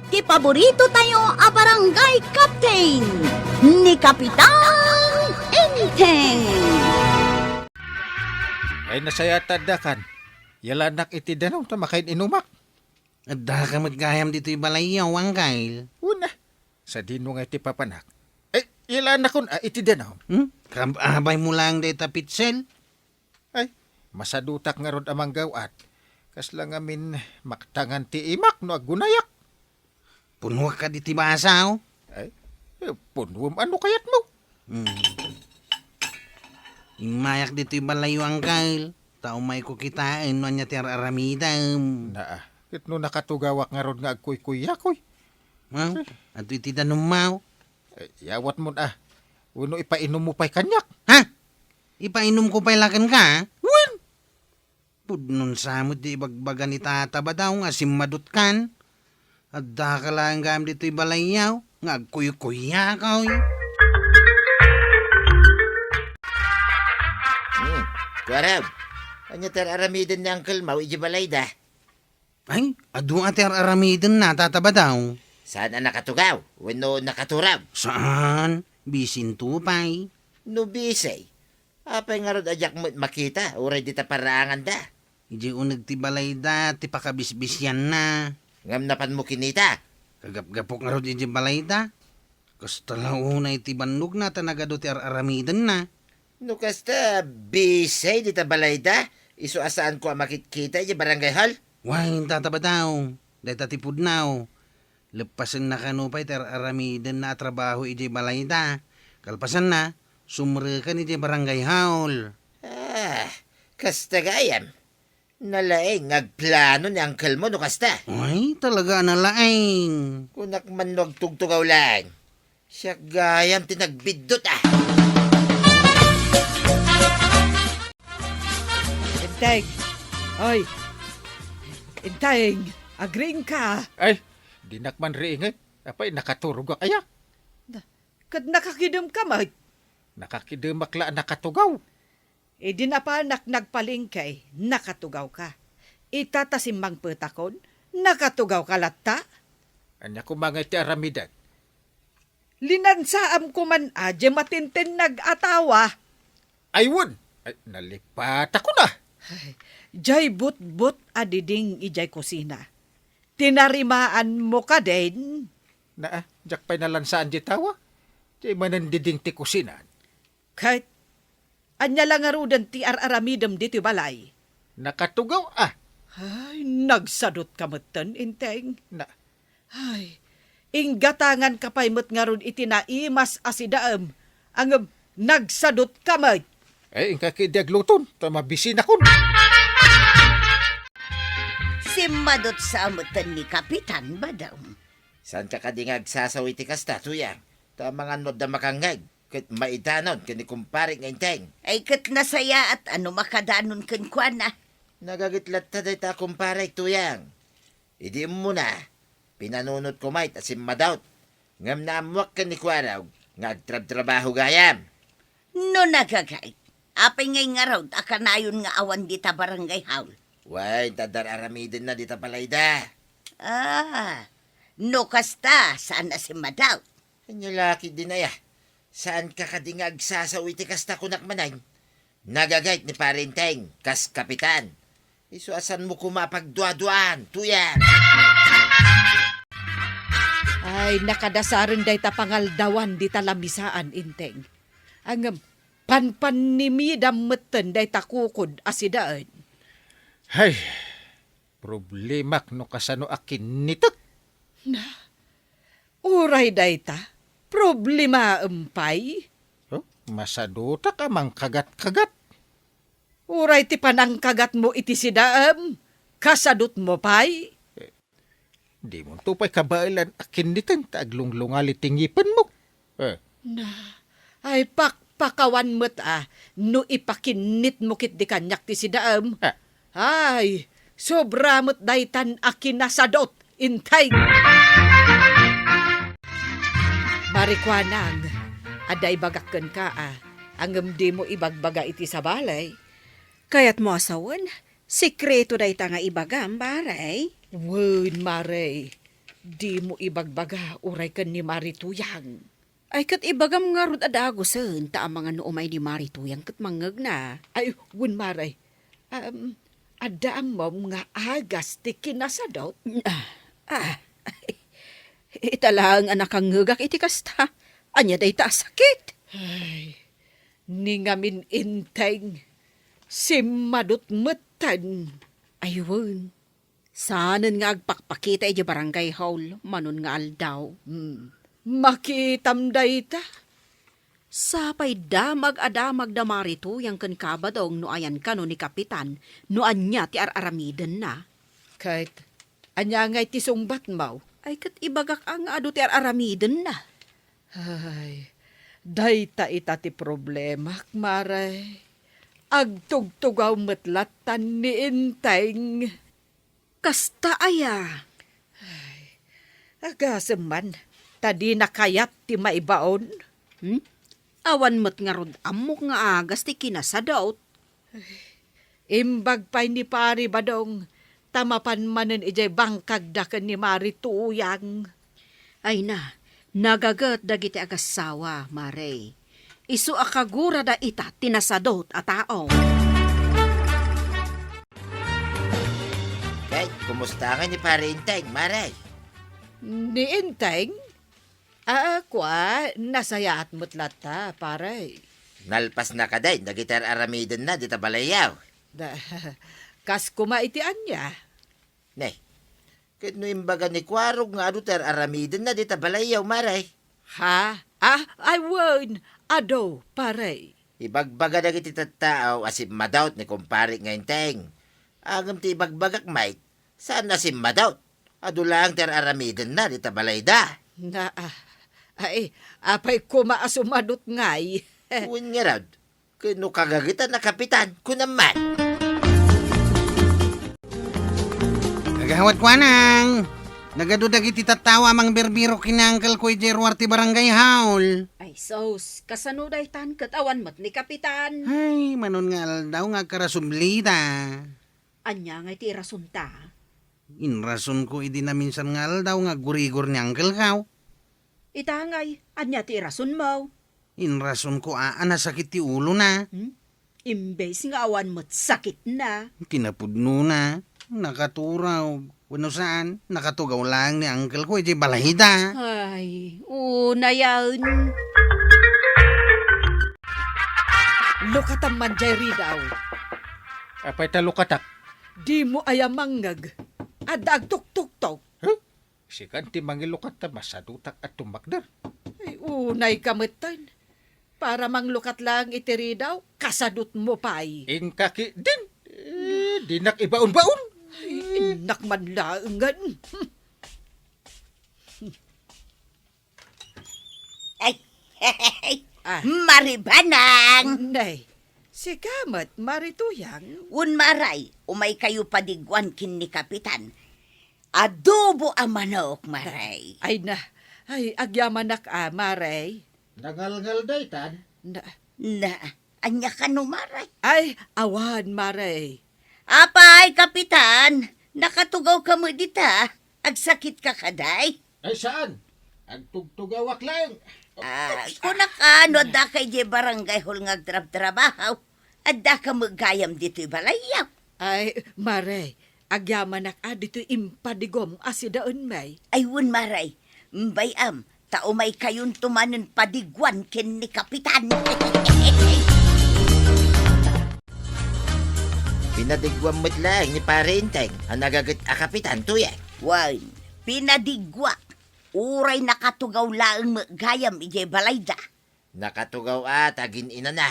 ti paborito tayo a barangay captain ni Kapitan Enteng. Ay nasaya tadakan. Yalanak iti danaw ta makain inumak. Adda ka magkayam dito ibalayaw, Angkyle. Una, sa dino nga iti papanak. Ay, yalanak kun iti danaw. Kababay mo lang dito, Pitsel. Ay, masadutak nga rod amang gawat. Kas lang amin maktangan ti imak no agunayak. Puno ka dito basaw. Ay, punwom ano kayat mo? Imayak dito ibalayaw, Angkyle. Tao may kukitain no niya tiyar aramidam. Naa, kit no nakatugawak nga rod nga agkuy-kuyakoy. At iti danumaw. Ay, yawat mo na. Uno ipainom mo pa'y kanyak. Ha? Ipainom ko pailakan ka? Wen! Pudnon samot di ibagbagan ni tataba daw nga simadot kan. Adda ka lang gam dito ibalayaw. Nga agkuy-kuya ka, oy. Kuwarab, anya tar aramidin ni Uncle Mau, ijibalay da. Ay, adu ater aramidin na tataba daw. Saan ang nakatugaw? Wano nakaturab? Saan? Bisin tupay. No bisay. Apay nga rod ajak mo makita, uray di ta paraangan da. Iji unag tibalay da, ti pakabisbisyan na. Ngam napan mo kinita. Kagap-gapok nga rod iji balay da. Kasta lang unay ti bandog na tanagado ti aramidin na. No kasta, bisay di ta balay da. Iso asaan ko ang makikita, iji barangay hall? Wain tataba daw. Dahil tatipod naw. Lepasan na kanupay ter aramidin na trabaho iji balay da. Kalpasan na, sumre ka iji barangay hall. Kasta gayam. Nalaeng, ngagplano ni Uncle mo no kasta. Ay, talaga nalaing. Kunak man nagtugtugaw lang. Siya gayam tinagbidot Enteng! Oy! Enteng! Agring ka! Ay, dinakman riingay. Apay, nakaturog ka kaya. Kad nakakidum ka, mag. Nakakidemakla nakatugaw. E di na pa nagpalingkay, nakatugaw ka. Itatasimbang petakon, nakatugaw ka latta. Anya ko mga iti aramidan. Linansaam ko man adya matintin nag-atawa. Ayun! Ay, nalipat ako na. Jay but-but adiding ijay kusina. Tinarimaan mo ka din. Na, jak pa'y nalansaan di tawa. Di manandiding ti kusinan. Kahit anya lang arudan ti aramidam dito balay. Nakatugaw Ay, nagsadot ka matan, Inteng. Na, Ay, inggatangan ka pa'y mat nga ron itinaimas asidaam. Ang nagsadot ka mat. ay, ingka kidiagluton. Tamabisin ako. Simadot sa amutan ni Kapitan ba daw? Saan ka kadingag sasawi ti kasta, tuyang? Ta mga nod na makangag. Kat maidanon, kani kumparing Enteng. Ay kat nasaya at ano makadanon kan kuana. Nagagitlat ta day ta kumparay, tuyang. Idi mo na. Pinanunot ko might asim madaut. Ngam na amuak ka ni Kwaraw. Ngagtrab-trabaho gayam. No nagagay. Apay ngay nga raw, akanayon nga awan di ta barangay haul. Way, tadar aramidin na dita palayda. No kasta, saan na si Madaw? Kanya laki din na ya. Saan ka kadingag sasawi ti kasta kunak manay? Nagagayt ni Parenteng, kas kapitan. Isu asan mo kumapagdua-duan, tuyang. Ay, nakadasaran day ta pangaldawan di talamisaan, Inteng. Ang panpanimidam meten day ta kukod asidaan. Hay, problemak no kasano akin nitak. Uray day ta, problema empay. Oh, masaduta ka mang kagat-kagat. Uray ti panangkagat mo iti sidaam, kasadot mo pay. Di mo tupay kabailan akin nitan. Taglunglungali tingipan mo. Ay pakpakawan mo't no ipakinit mo kit di kanyak ti sidaam. Ay, sobra mo't daytan akin nasadot, Intay. Marikwanang, aday bagakken ka Angem di mo ibagbaga iti sa balay. Kayat mo asawan, sikreto day ta nga ibagam, baray. Wen, Maray. Di mo ibagbaga uray kan ni Marituyang. Ay kat ibagam nga rod adagosen ta ang mga noomay ni Marituyang kat mangag na. Ay, wun maray. Adaan mo nga agas ti kinasadot. Ita lang anak kang ngagak iti kasta. Anya day ta sakit. Ay, ni ngamin inteng. Si madot metan. Ayun. Sanan nga agpakpakita iti barangay hall. Manon nga aldaw. Makitam day ta. Sapay damag adamag da Marituyang kan kabadong no ayan ka no ni Kapitan. No anya ti araramiden na. Kahit anya ngay ti sungbat mo. Ay kat ibagak ang ado ti araramiden na. Ay, dayta ita ti problema, maray. Agtugtugaw metlatan ni inteng. Kasta aya. Agasaman, tadi nakayat ti maibaon. Awan mo't nga rod amok nga agas ti kinasadaot. Imbag pa'y ni pari badong, tamapan manen ijay bangkag dakan ni Marituyang. Ay na, nagagat dagiti agasawa, Maray. Isu akagura da ita tinasadot a tao. Kahit kumusta nga ni pare Inteng, maray? Ni inteng? Kwa, nasayat mo't lata, paray. Nalpas na kaday, nagitar aramidon na, di tabalayaw. Kas kumaitian niya. Ne, kahit no imbaga ni Kwarog nga adutar aramidon na, di tabalayaw, maray. Ha? I won. Ado, paray. Ibagbaga na kiti tattao asip madawt ni kumpare nga Inteng. Agam ti ibagbagak, Mike, saan na si madawt? Ado lang ter aramidon na, di tabalay da. Apay kumaasumadot ngay. Uwin nga raw, kano kagagitan na kapitan, kunaman. Kagawat ko anang. Nagadudag iti tatawa mang berbiro kinangkal ko ijerwar ti barangay haul. Ay sos, kasano day tan katawan mo't ni Kapitan. Ay, manon nga aldaw nga karasumlida. Anya nga iti rasunta. Inrason ko idi na minsan nga aldaw nga gurigor ni Uncle Kaw. Itangay, anya ti rason mo. Inrason ko sakit ti ulo na. Imbes nga awan mo't sakit na. Kinapudno na. Nakaturaw. Wano saan? Nakatugaw lang ni Uncle ko iti balahida. Ay, una yan. Lukatan man Jerry daw. Apay talo katak. Di mo ayamanggag. Adag tuk-tuk-tuk. Sikan ti mangilukat ta masadutak at tumakdar. Ay, unay kametan. Para manglukat lang itiri daw, kasadot mo pa'y. Ingkaki din. Dinak ibaon-baon. Inak man laangan. Ay, Ah. Maribanang! Nay, si Kamat Marituyang. Un maray, umay kayo padigwan kin ni Kapitan. Adobo ang manok, maray. Ay agyaman maray. Nangalngal day tan. Na, Anya ka no, maray. ay, awan maray. Apay, Kapitan, nakatugaw ka mo dita. Agsakit ka kaday. Ay saan? Agtugtugawak lang. Kung nakano, da kay di barangay hol ngagtrab-trabahaw, at da ka magayam dito'y balayaw. Ay, maray, agyaman dito impadigom asidaan may. Ayun, maray, mbayam, tao may kayon tumanan padigwan kin ni Kapitan. Pinadigwam mo't lang ni pare Inteng, ang nagagat a kapitan tuya. Wan, pinadigwa. Uray nakatugaw laang magayam ije balayda. Nakatugaw tagin ina na.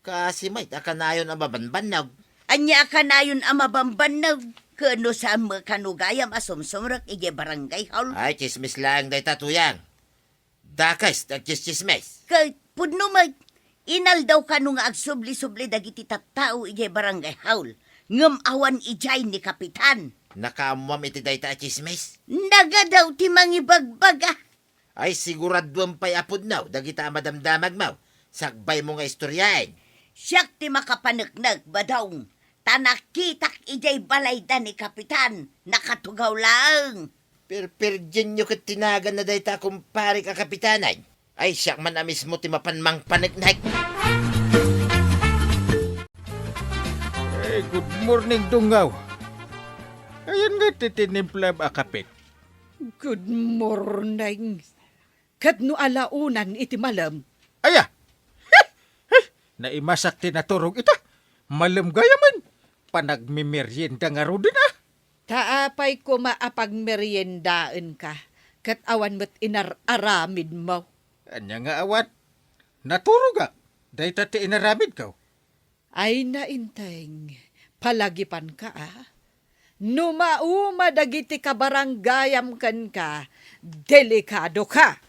Kasi may takanayon ang babanbanag. Anya ka na yun ang mabambanag. Kano sa makanugayam asumsumrak ije barangay hall. Ay, chismis lang day tatuyang. Dakas, nagchismismes. Kay pudno mag, inal daw ka nung agsubli-subli dagiti tattao ije barangay hall. Ngam awan ijay ni Kapitan. Nakaamwam iti day ta chismis. Naga daw ti mangibagbaga. Ay, siguraduan pa'y apod naw, dagita madamdamag mau. Sakbay mo nga istoryain. Siyak ti makapanagnag badawng. Tanakitak ijay balayda ni Kapitan. Nakatugaw lang. Perpergin nyo kat tinagan na dayta kumpare ka kapitanay. Ay siyak man amis mo ti mapanmang panagnaik. Good morning, Dungaw. Ayan nga titinimpla akapit. Good morning. Kat no alaunan iti malam. Aya! Naimasak tinaturog ita. Malam gayaman. Panagmimerienda nga ro din ah. Taapay ko maapagmeryendaan ka. Kat awan mo't inararamid mo. Anya nga awan. Naturog ah. Dahil tati inaramid ka. Ay nainteng, palagipan ka Numauma dagiti kabaranggayam kan ka, delikado ka.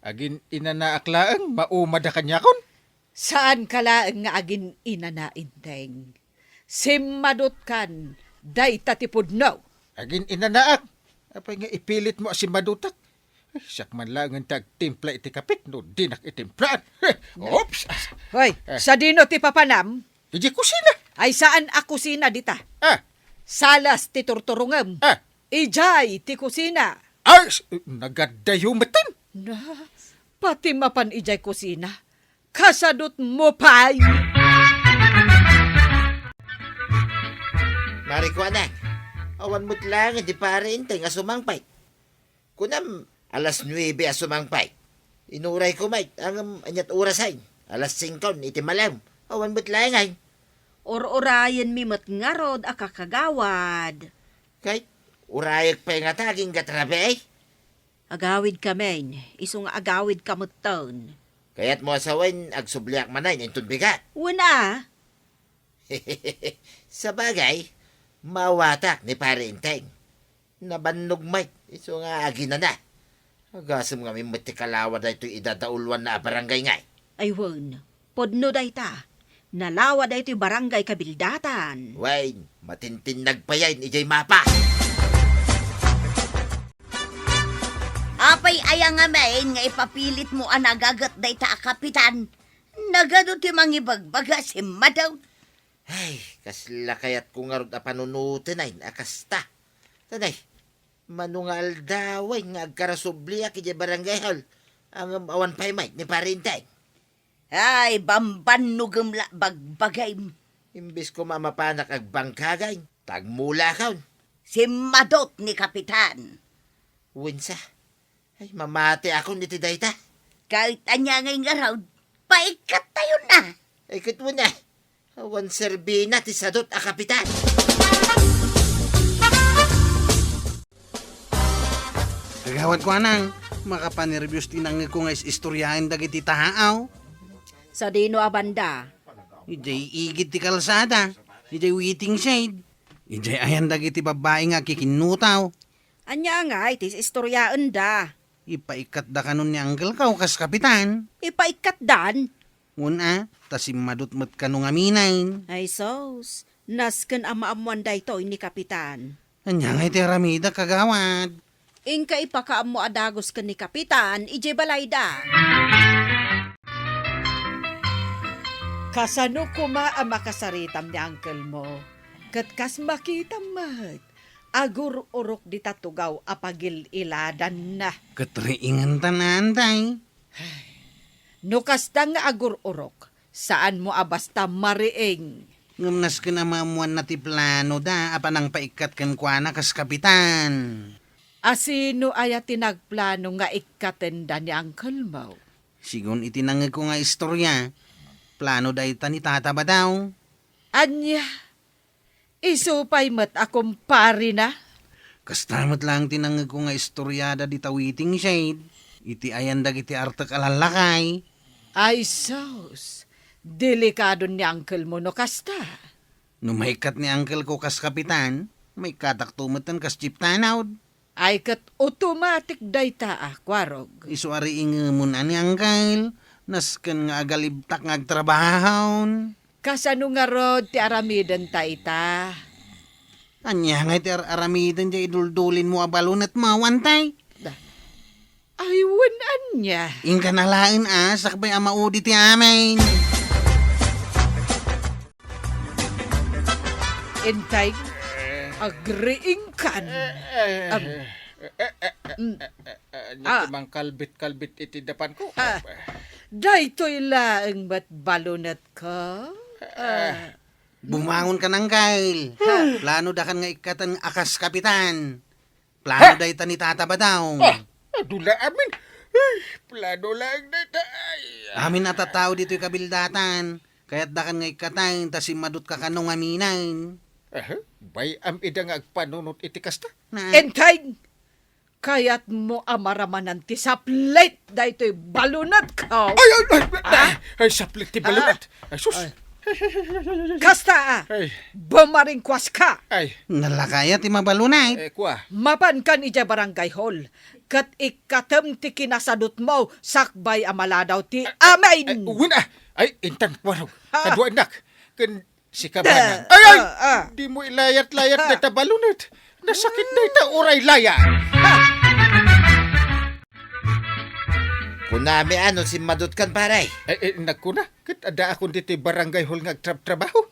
Agin inanaaklaan, maumada kanya kon. Saan ka laeng nga agin inanainteng? Simmadot kan, day tatipod no. Agin inanaak. Apay nga ipilit mo si madutak. Ay, siyak man lang ang tagtimpla iti kapit, no dinak itimplaan. Oops! Hoy, sa dino ti papanam, Iji kusina. ay saan a kusina dita? Ah, Salas ti turturungem. ah, Ijay ti kusina. ay, nagadayumatan. Na, pati mapan ijay kusina. Kasadot mo pay. Mariko anak, awan mo't lang hindi pare inteng asumangpay. Kunam, alas 9 asumangpay. Inuray ko may, ang anyat orasay. Alas 5 iti malam. Awan mo't lang ay. Or-orayan mi mat ngarod akakagawad. Kahit urayag pa nga taging gatrabe ay. Agawid kamen, isong agawid kamuton. Kaya't mo asawain agsubliak manay nintun bigat. Una, Sa bagay, mawatak ni pare inteng. Nabannog may, iso nga agina na. Agasam nga may matikalawa na ito'y idadaulwan na barangay ngay. aywan, podno dayta. Nalawa dayto barangay kabildatan. Wain, matintin nagpayain ijay mapa. Apay ayang nga main nga ipapilit mo anagagat day ta kapitan. Nagado ti mangibagbaga si madaw. Ay, kasla kayat kung nga ron panunutin ay nakasta. Tanay, manungal daway nga agkarasubliak ijay barangay hall. Ang awan pa'y may ni parintay. Ay, bamban nugumla bagbagay. Imbis ko mamapanak ag bangkagay, tagmula kaon. Si madot ni kapitan. Winsa, ay mamati ako niti dayta. Kahit anya ngay nga raw, paikat tayo na. Ay kit mo na, awan serbina ti sadot a kapitan. Kagawad ko anang, makapanervyos tinang ko nga istoryahin dagiti tahaaw. Sa dino abanda, Ijay igit ti kalsada. Ijay waiting shade. Ijay ayan dagiti babae nga kikinutaw. anya nga itis istoryaan da. Ipaikat da kanon ni Uncle ka kas kapitan. Ipaikat dan. Una, tasim madutmat ka nung aminain. Ay sos, nasken ama-amuan dayto ni kapitan. Anya nga iti aramida kagawad. Ingka ipakaam mo adagos ka ni kapitan, ije balay da. Kasano kuma ang makasaritam ni uncle mo? Kat kas makita mat. Agur-urok di tatugaw apagil iladan na. Katriingan tanan tay. No kasta nga agur-urok, saan mo abasta mariing? Ngumnas ka na mamuan na ti plano da, apanang paikat kan kwa na kas kapitan. Asino aya tinagplano nga ikatenda ni uncle mo? Sigun itinangag ko nga istorya. Plano da ita ni tata ba daw? Anya, isupay mat akong pari na? Kastamat lang tinangag ko nga istoryada di tawiting shade. Iti ayan dagiti artak alalakay. Ay sos, delikado ni uncle mo no kasta. Numaikat ni uncle ko kas kapitan, may kataktumatan kas jeep tanaw. Ay kat automatic dayta kwarog. Isuari ingamun ani uncle, nasken nga agalibtak nga agtrabahon. Kasano nga rod ti aramidan ta ita? Anya nga iti aramidan di iduldulin mo abalon at mawantay. Aywan anya. Ingka nalain sakbay amaudi ti amin. Intay, agreeing kan. Nyakimang kalbit-kalbit iti dapan ko. Daytoy laeng ba't balunat ka? Bumangon ka ng Kyle. Plano da kan nga ikatan akas kapitan. Plano da ita ni Tata Badaw. Dula amin. Ay, plano lang na ita. Amin natatao dito'y kabildatan. Kaya't da kan nga ikatan ta simadot ka kanong aminan. Bay am ida nga agpanunot iti kasta. Na, Entay! Kaya't mo amaramanan ti saplit daytoy balunat ka. Ay, saplit ti balunat. Ay, sus. Kasta Ay, bumaringkwas ka. ay, nalakaya ti mabalunay. kwa. Mapan kan ija barangay hall. Kat ikatem ti kinasadot mo, sakbay amaladaw ti amin. Uwin ay, intan kwarog. Kadwa anak. Kan si kabanan. Da, Ay, di ah. mo ilayat-layat na ta balunat. Nasakit na ita uray laya. Kunami ano si madot kan paray. Ay, nagkuna. Kat ada akong dito barangay hall nga trabaho.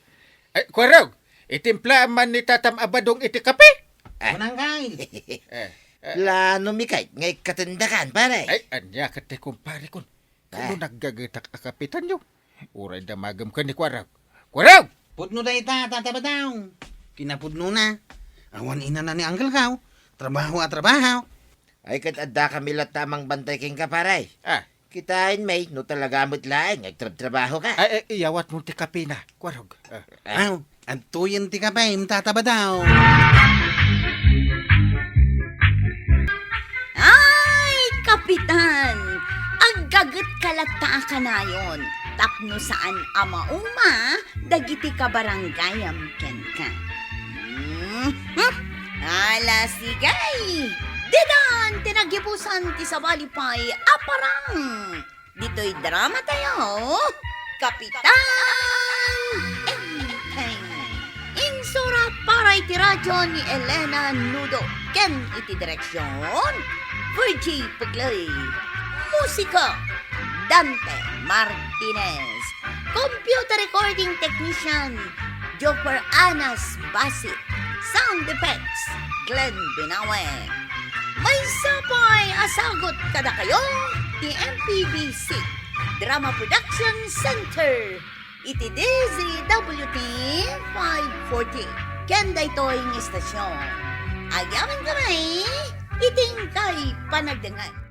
Ay, kwarog. Itimpla man ni Tatam Abadong iti kape. Unang Kyle. Plano mikay, ngay katindakan paray. Ay, anya kate kumpare kon. Kano naggagatak a kapitan nyo? Uray damagam ka ni kwarog. Kwarog! Pudno da ita, Tata Badaw. Kinapudno na. Awan ina na ni Uncle Kaw. Trabaho at trabaho. Ay kat adda kami tamang bantay king ka paray. Kitain may, no talaga mo't laing, nagtrabaho ka. Ay, iyawat mo ti kape na. Kwarog. Aw, at tuyin ti kapay, Tata Badaw. Ay, kapitan! Aggagat kalata ka na yon. Tapno saan ama-uma, dagiti ka baranggayam ken ka. Ala sigay! Didan, tinagibusan ti sabalipay, aparang! Dito'y drama tayo, Kapitan Enteng! Insura para iti radyo ni Elena Nudo, ken iti direksyon, Virgie Puglay. Musika, Dante Martinez. Computer recording technician, Joper Anas Basit. Sound effects, Glenn Binawe. May sapay asagot kada kayo, ti MPBC Drama Production Center. Iti DZWT 540. Kenda ito'y istasyon. Agamin kami, iting kay panagdangan.